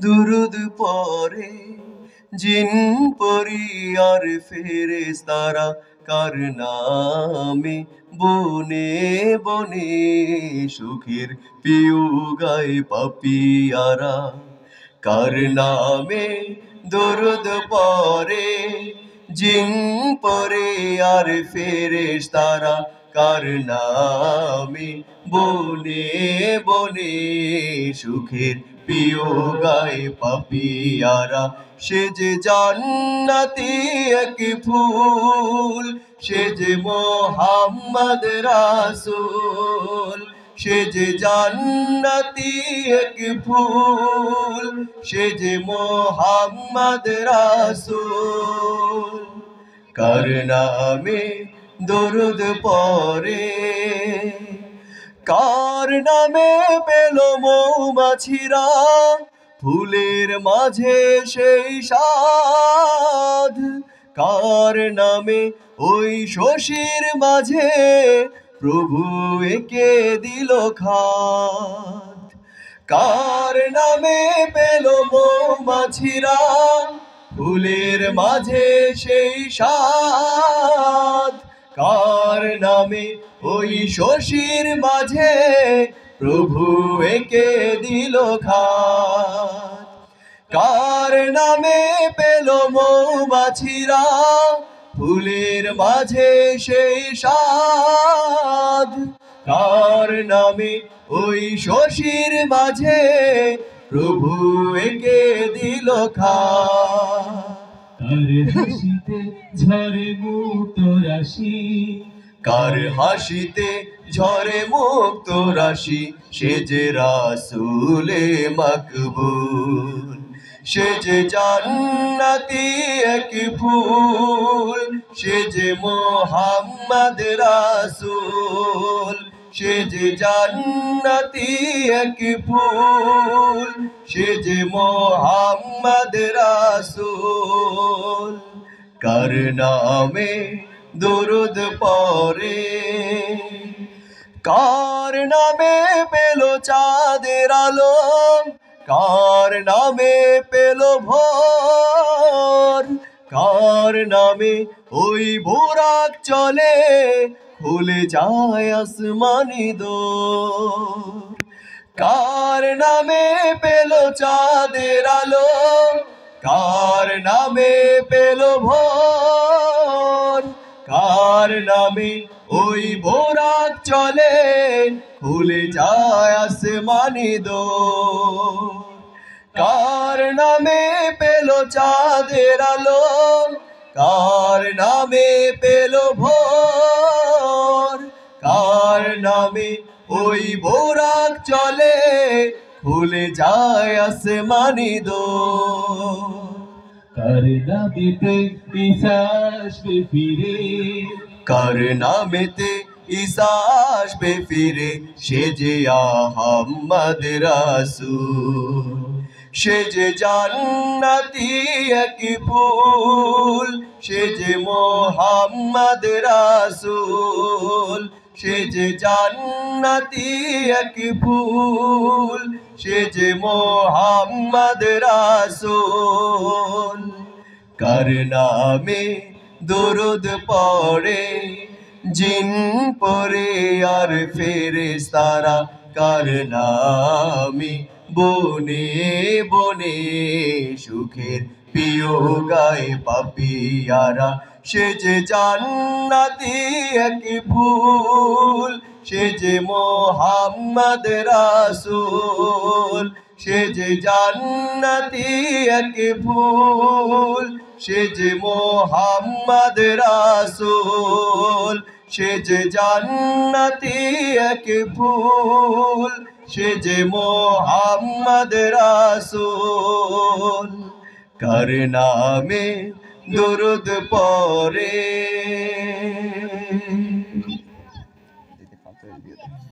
দুরুদ পড়ে জিন পরি আর ফেরেশতারা কার নামে বনে বনে সুখের পিউ গায় পাপিয়ারা কার নামে দরুদ পড়ে জিন পরে আর ফেরেশতারা কার নামে বনে বনে সুখের পিও গায় পাপিয়ারা সে যে জান্নাতি এক ফুল সে যে মোহাম্মদ রাসূল সে যে জান্নাতি এক ফুল সে যে মোহাম্মদ রাসূল কার নামে দরুদ পড়ে কার নামে পেল মৌমাছিরা ফুলের মাঝে সেই সাধ কার নামে ওই শশীর মাঝে প্রভু একে দিল খাদ কার নামে পেল মৌমাছিরা ফুলের মাঝে সেই সাধ কার নামে ওই শশীর মাঝে প্রভু একে দিল খাদ কার নামে পেল মৌমাছিরা ফুলের মাঝে সেই সাধ কার নামে ওই শশীর মাঝে প্রভু একে দিল খাদ কার হাসিতে ঝরে মুক্ত রাশি কার হাসিতে ঝরে মুক্ত রাশি সে যে রাসূলে মকবুল সে যে জান্নাতি এক ফুল সে যে মোহাম্মদ রাসূল সে যে জান্নাতি এক ফুল সে যে মোহাম্মদ রাসূল কার নামে দরুদ পড়ে কার নামে পেল চাঁদের আলো কার নামে পেল ভোর কার নামে ওই বুরাক চলে খুলে যায় আসমানি দোর কার নামে পেল চাঁদের আলো কার নামে পেল ভোর কার নামে ওই বোরাক চলে খুলে যায় আসমানি দোর কার নামে পেল চাঁদের আলো কার নামে পেল ভোর কার নামে ওই বোরাক চলে খুলে যায় আসমানি দোর কার নামেতে ঈসা আসবে ফিরে কার নামেতে ঈসা আসবে ফিরে সে যে আহমদ রাসূল সে যে জান্নাতি এক ফুল সে যে মোহাম্মদ রাসূল সে যে জান্নাতি এক ফুল সে যে মোহাম্মদ রাসূল কার নামে দরুদ পড়ে জিন পরে আর ফেরেশতারা কার নামে বনে বনে সুখের পিও গায় পাপিয়ারা সে যে জান্নাতি এক ফুল সে যে মোহাম্মদ রাসূল সে যে জান্নাতি এক ফুল সে যে মোহাম্মদ রাসূল সে যে জান্নাতি এক ফুল সে যে মোহাম্মদ রাসূল কার নামে দরুদ পড়ে